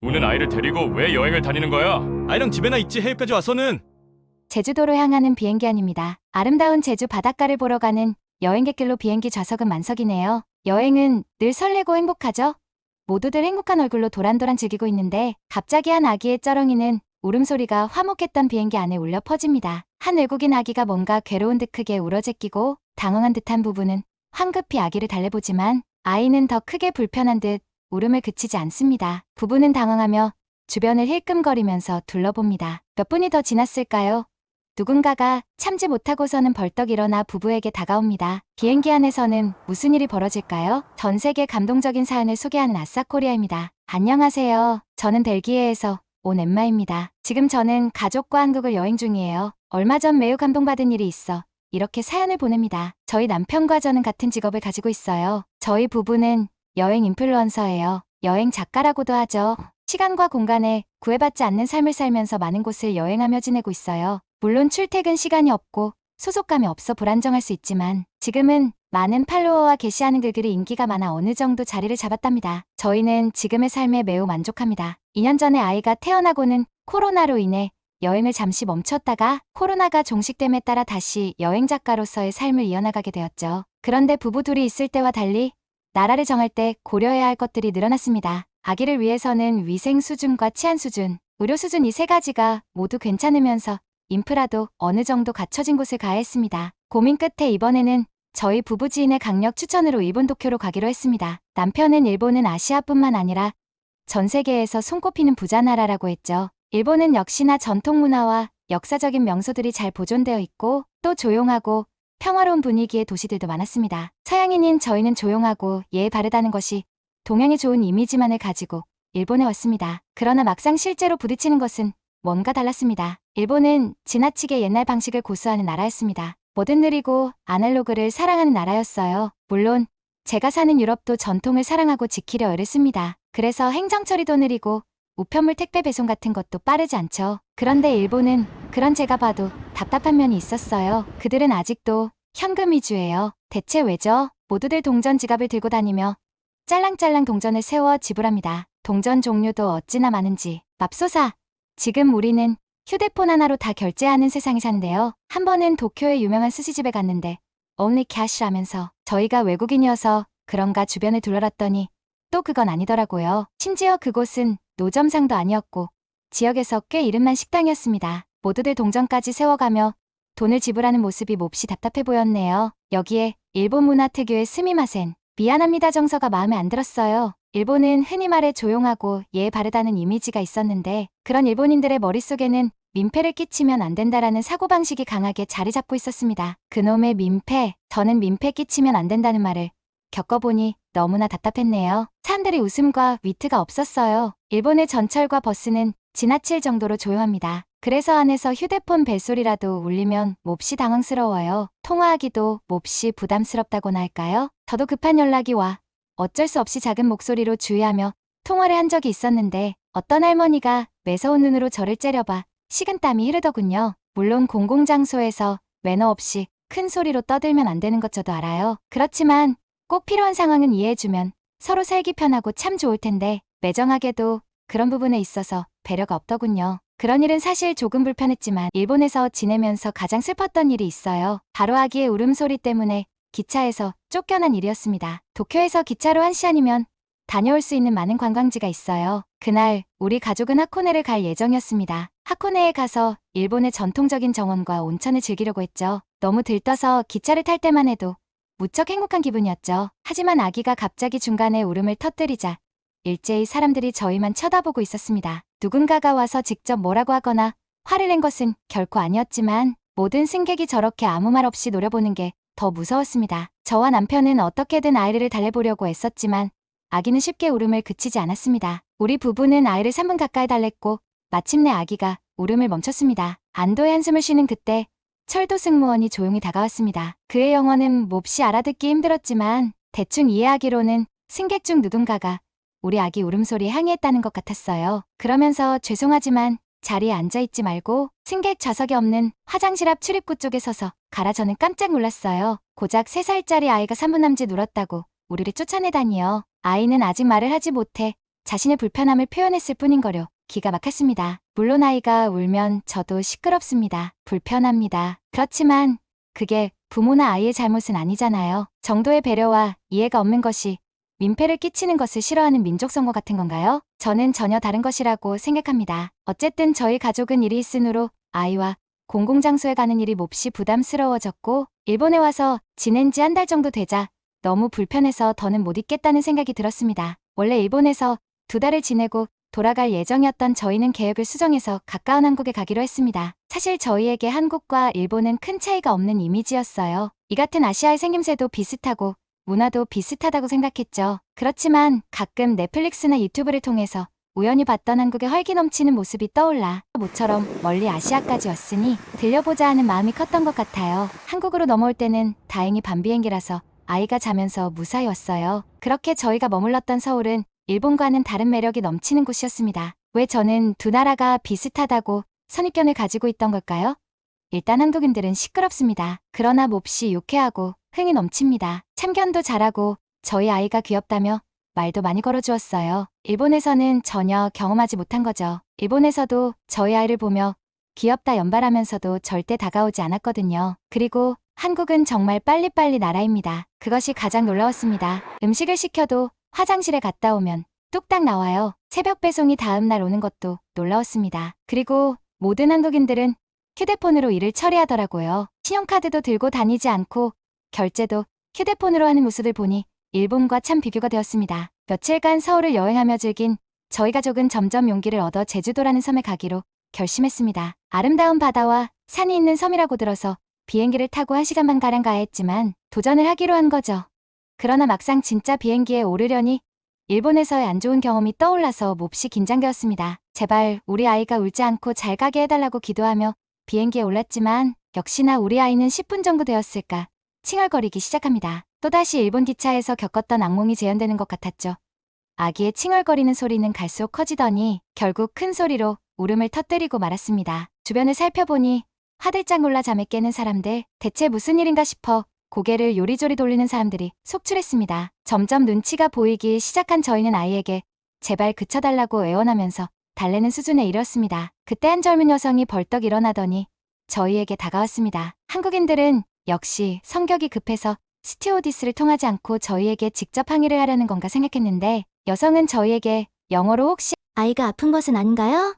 우는 아이를 데리고 왜 여행을 다니는 거야? 아이랑 집에나 있지. 해외까지 와서는. 제주도로 향하는 비행기 안입니다. 아름다운 제주 바닷가를 보러 가는 여행객길로 비행기 좌석은 만석이네요. 여행은 늘 설레고 행복하죠? 모두들 행복한 얼굴로 도란도란 즐기고 있는데 갑자기 한 아기의 쩌렁이는 울음소리가 화목했던 비행기 안에 울려 퍼집니다. 한 외국인 아기가 뭔가 괴로운 듯 크게 울어제끼고 당황한 듯한 부부는 황급히 아기를 달래보지만 아이는 더 크게 불편한 듯 울음을 그치지 않습니다. 부부는 당황하며 주변을 힐끔거리면서 둘러봅니다. 몇 분이 더 지났을까요? 누군가가 참지 못하고서는 벌떡 일어나 부부에게 다가옵니다. 비행기 안에서는 무슨 일이 벌어질까요? 전 세계 감동적인 사연을 소개하는 아싸코리아입니다. 안녕하세요. 저는 벨기에에서 온 엠마입니다. 지금 저는 가족과 한국을 여행 중이에요. 얼마 전 매우 감동받은 일이 있어 이렇게 사연을 보냅니다. 저희 남편과 저는 같은 직업을 가지고 있어요. 저희 부부는 여행 인플루언서예요. 여행 작가라고도 하죠. 시간과 공간에 구애받지 않는 삶을 살면서 많은 곳을 여행하며 지내고 있어요. 물론 출퇴근 시간이 없고 소속감이 없어 불안정할 수 있지만 지금은 많은 팔로워와 게시하는 글들이 인기가 많아 어느 정도 자리를 잡았답니다. 저희는 지금의 삶에 매우 만족합니다. 2년 전에 아이가 태어나고는 코로나로 인해 여행을 잠시 멈췄다가 코로나가 종식됨에 따라 다시 여행 작가로서의 삶을 이어나가게 되었죠. 그런데 부부 둘이 있을 때와 달리 나라를 정할 때 고려해야 할 것들이 늘어났습니다. 아기를 위해서는 위생 수준과 치안 수준, 의료 수준 이 세 가지가 모두 괜찮으면서 인프라도 어느 정도 갖춰진 곳을 가야 했습니다. 고민 끝에 이번에는 저희 부부 지인의 강력 추천으로 일본 도쿄로 가기로 했습니다. 남편은 일본은 아시아뿐만 아니라 전 세계에서 손꼽히는 부자 나라라고 했죠. 일본은 역시나 전통 문화와 역사적인 명소들이 잘 보존되어 있고 또 조용하고 평화로운 분위기의 도시들도 많았습니다. 서양인인 저희는 조용하고 예의 바르다는 것이 동양의 좋은 이미지만을 가지고 일본에 왔습니다. 그러나 막상 실제로 부딪히는 것은 뭔가 달랐습니다. 일본은 지나치게 옛날 방식을 고수하는 나라였습니다. 뭐든 느리고 아날로그를 사랑하는 나라였어요. 물론 제가 사는 유럽도 전통을 사랑하고 지키려 애를 씁니다. 그래서 행정 처리도 느리고 우편물 택배 배송 같은 것도 빠르지 않죠. 그런데 일본은 그런 제가 봐도 답답한 면이 있었어요. 그들은 아직도 현금 위주예요. 대체 왜죠? 모두들 동전 지갑을 들고 다니며 짤랑짤랑 동전을 세워 지불합니다. 동전 종류도 어찌나 많은지 맙소사. 지금 우리는 휴대폰 하나로 다 결제하는 세상에 사는데요. 한 번은 도쿄의 유명한 스시집에 갔는데 only cash라면서 저희가 외국인이어서 그런가 주변을 둘러봤더니 또 그건 아니더라고요. 심지어 그곳은 노점상도 아니었고 지역에서 꽤 이름난 식당이었습니다. 모두들 동전까지 세워가며 돈을 지불하는 모습이 몹시 답답해 보였네요. 여기에 일본 문화 특유의 스미마센, 미안합니다 정서가 마음에 안 들었어요. 일본은 흔히 말해 조용하고 예의 바르다는 이미지가 있었는데 그런 일본인들의 머릿속에는 민폐를 끼치면 안 된다라는 사고방식이 강하게 자리 잡고 있었습니다. 그놈의 민폐, 저는 민폐 끼치면 안 된다는 말을 겪어보니 너무나 답답했네요. 사람들이 웃음과 위트가 없었어요. 일본의 전철과 버스는 지나칠 정도로 조용합니다. 그래서 안에서 휴대폰 벨소리라도 울리면 몹시 당황스러워요. 통화하기도 몹시 부담스럽다고나 할까요? 저도 급한 연락이 와 어쩔 수 없이 작은 목소리로 주의하며 통화를 한 적이 있었는데 어떤 할머니가 매서운 눈으로 저를 째려봐 식은땀이 흐르더군요. 물론 공공장소에서 매너 없이 큰 소리로 떠들면 안 되는 것 저도 알아요. 그렇지만 꼭 필요한 상황은 이해해주면 서로 살기 편하고 참 좋을 텐데 매정하게도 그런 부분에 있어서 배려가 없더군요. 그런 일은 사실 조금 불편했지만 일본에서 지내면서 가장 슬펐던 일이 있어요. 바로 아기의 울음소리 때문에 기차에서 쫓겨난 일이었습니다. 도쿄에서 기차로 1시간이면 다녀올 수 있는 많은 관광지가 있어요. 그날 우리 가족은 하코네를 갈 예정이었습니다. 하코네에 가서 일본의 전통적인 정원과 온천을 즐기려고 했죠. 너무 들떠서 기차를 탈 때만 해도 무척 행복한 기분이었죠. 하지만 아기가 갑자기 중간에 울음을 터뜨리자 일제히 사람들이 저희만 쳐다보고 있었습니다. 누군가가 와서 직접 뭐라고 하거나 화를 낸 것은 결코 아니었지만 모든 승객이 저렇게 아무 말 없이 노려보는 게 더 무서웠습니다. 저와 남편은 어떻게든 아이를 달래보려고 애썼지만 아기는 쉽게 울음을 그치지 않았습니다. 우리 부부는 아이를 3분 가까이 달랬고 마침내 아기가 울음을 멈췄습니다. 안도의 한숨을 쉬는 그때 철도 승무원이 조용히 다가왔습니다. 그의 영어는 몹시 알아듣기 힘들었지만 대충 이해하기로는 승객 중 누군가가 우리 아기 울음소리에 항의했다는 것 같았어요. 그러면서 죄송하지만 자리에 앉아있지 말고 승객 좌석에 없는 화장실 앞 출입구 쪽에 서서 가라. 저는 깜짝 놀랐어요. 고작 3살짜리 아이가 3분 남짓 울었다고 우리를 쫓아내다니요. 아이는 아직 말을 하지 못해 자신의 불편함을 표현했을 뿐인 거려 기가 막혔습니다. 물론 아이가 울면 저도 시끄럽습니다. 불편합니다. 그렇지만 그게 부모나 아이의 잘못은 아니잖아요. 정도의 배려와 이해가 없는 것이 민폐를 끼치는 것을 싫어하는 민족 선거 같은 건가요? 저는 전혀 다른 것이라고 생각합니다. 어쨌든 저희 가족은 일이 있으므로 아이와 공공장소에 가는 일이 몹시 부담스러워졌고 일본에 와서 지낸 지 한 달 정도 되자 너무 불편해서 더는 못 있겠다는 생각이 들었습니다. 원래 일본에서 2달을 지내고 돌아갈 예정이었던 저희는 계획을 수정해서 가까운 한국에 가기로 했습니다. 사실 저희에게 한국과 일본은 큰 차이가 없는 이미지였어요. 이 같은 아시아의 생김새도 비슷하고 문화도 비슷하다고 생각했죠. 그렇지만 가끔 넷플릭스나 유튜브를 통해서 우연히 봤던 한국의 활기 넘치는 모습이 떠올라 모처럼 멀리 아시아까지 왔으니 들려보자 하는 마음이 컸던 것 같아요. 한국으로 넘어올 때는 다행히 밤비행기라서 아이가 자면서 무사히 왔어요. 그렇게 저희가 머물렀던 서울은 일본과는 다른 매력이 넘치는 곳이었습니다. 왜 저는 두 나라가 비슷하다고 선입견을 가지고 있던 걸까요? 일단 한국인들은 시끄럽습니다. 그러나 몹시 유쾌하고 흥이 넘칩니다. 참견도 잘하고 저희 아이가 귀엽다며 말도 많이 걸어주었어요. 일본에서는 전혀 경험하지 못한 거죠. 일본에서도 저희 아이를 보며 귀엽다 연발하면서도 절대 다가오지 않았거든요. 그리고 한국은 정말 빨리빨리 나라입니다. 그것이 가장 놀라웠습니다. 음식을 시켜도 화장실에 갔다 오면 뚝딱 나와요. 새벽 배송이 다음날 오는 것도 놀라웠습니다. 그리고 모든 한국인들은 휴대폰으로 일을 처리하더라고요. 신용카드도 들고 다니지 않고 결제도 휴대폰으로 하는 모습을 보니 일본과 참 비교가 되었습니다. 며칠간 서울을 여행하며 즐긴 저희 가족은 점점 용기를 얻어 제주도라는 섬에 가기로 결심했습니다. 아름다운 바다와 산이 있는 섬이라고 들어서 비행기를 타고 1시간만 가량 가야 했지만 도전을 하기로 한 거죠. 그러나 막상 진짜 비행기에 오르려니 일본에서의 안 좋은 경험이 떠올라서 몹시 긴장되었습니다. 제발 우리 아이가 울지 않고 잘 가게 해달라고 기도하며 비행기에 올랐지만 역시나 우리 아이는 10분 정도 되었을까 칭얼거리기 시작합니다. 또다시 일본 기차에서 겪었던 악몽이 재현되는 것 같았죠. 아기의 칭얼거리는 소리는 갈수록 커지더니 결국 큰 소리로 울음을 터뜨리고 말았습니다. 주변을 살펴보니 화들짝 놀라 잠에 깨는 사람들, 대체 무슨 일인가 싶어 고개를 요리조리 돌리는 사람들이 속출했습니다. 점점 눈치가 보이기 시작한 저희는 아이에게 제발 그쳐달라고 애원하면서 달래는 수준에 이르렀습니다. 그때 한 젊은 여성이 벌떡 일어나더니 저희에게 다가왔습니다. 한국인들은 역시 성격이 급해서 스튜어디스를 통하지 않고 저희에게 직접 항의를 하려는 건가 생각했는데 여성은 저희에게 영어로 혹시 아이가 아픈 것은 아닌가요?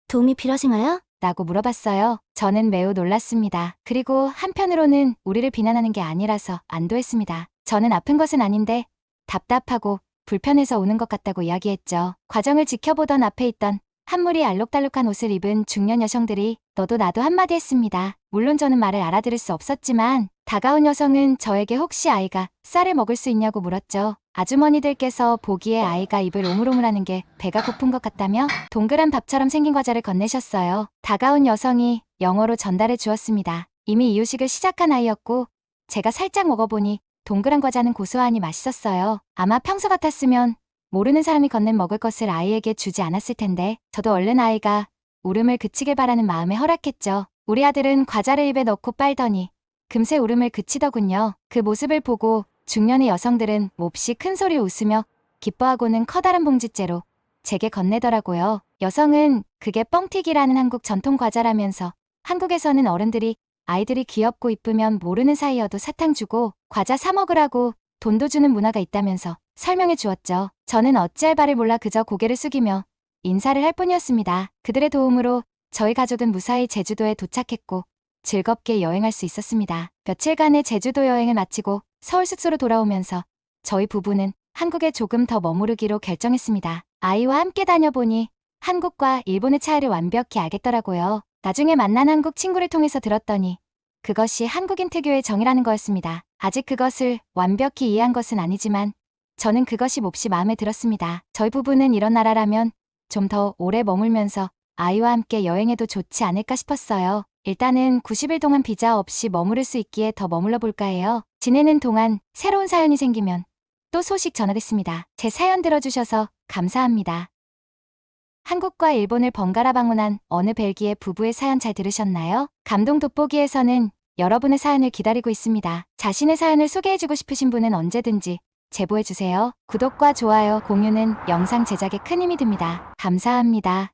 도움이 필요하신가요? 라고 물어봤어요. 저는 매우 놀랐습니다. 그리고 한편으로는 우리를 비난하는 게 아니라서 안도했습니다. 저는 아픈 것은 아닌데 답답하고 불편해서 우는 것 같다고 이야기했죠. 과정을 지켜보던 앞에 있던 한물이 알록달록한 옷을 입은 중년 여성들이 너도 나도 한마디 했습니다. 물론 저는 말을 알아들을 수 없었지만 다가온 여성은 저에게 혹시 아이가 쌀을 먹을 수 있냐고 물었죠. 아주머니들께서 보기에 아이가 입을 오물오물하는 게 배가 고픈 것 같다며 동그란 밥처럼 생긴 과자를 건네셨어요. 다가온 여성이 영어로 전달해 주었습니다. 이미 이유식을 시작한 아이였고 제가 살짝 먹어보니 동그란 과자는 고소하니 맛있었어요. 아마 평소 같았으면 모르는 사람이 건넨 먹을 것을 아이에게 주지 않았을 텐데 저도 얼른 아이가 울음을 그치길 바라는 마음에 허락했죠. 우리 아들은 과자를 입에 넣고 빨더니 금세 울음을 그치더군요. 그 모습을 보고 중년의 여성들은 몹시 큰 소리로 웃으며 기뻐하고는 커다란 봉지째로 제게 건네더라고요. 여성은 그게 뻥튀기라는 한국 전통 과자라면서 한국에서는 어른들이 아이들이 귀엽고 이쁘면 모르는 사이여도 사탕 주고 과자 사 먹으라고 돈도 주는 문화가 있다면서 설명해 주었죠. 저는 어찌할 바를 몰라 그저 고개를 숙이며 인사를 할 뿐이었습니다. 그들의 도움으로 저희 가족은 무사히 제주도에 도착했고 즐겁게 여행할 수 있었습니다. 며칠간의 제주도 여행을 마치고 서울 숙소로 돌아오면서 저희 부부는 한국에 조금 더 머무르기로 결정했습니다. 아이와 함께 다녀보니 한국과 일본의 차이를 완벽히 알겠더라고요. 나중에 만난 한국 친구를 통해서 들었더니 그것이 한국인 특유의 정이라는 거였습니다. 아직 그것을 완벽히 이해한 것은 아니지만 저는 그것이 몹시 마음에 들었습니다. 저희 부부는 이런 나라라면 좀 더 오래 머물면서 아이와 함께 여행해도 좋지 않을까 싶었어요. 일단은 90일 동안 비자 없이 머무를 수 있기에 더 머물러 볼까 해요. 지내는 동안 새로운 사연이 생기면 또 소식 전하겠습니다. 제 사연 들어주셔서 감사합니다. 한국과 일본을 번갈아 방문한 어느 벨기에 부부의 사연 잘 들으셨나요? 감동 돋보기에서는 여러분의 사연을 기다리고 있습니다. 자신의 사연을 소개해주고 싶으신 분은 언제든지 제보해주세요. 구독과 좋아요, 공유는 영상 제작에 큰 힘이 됩니다. 감사합니다.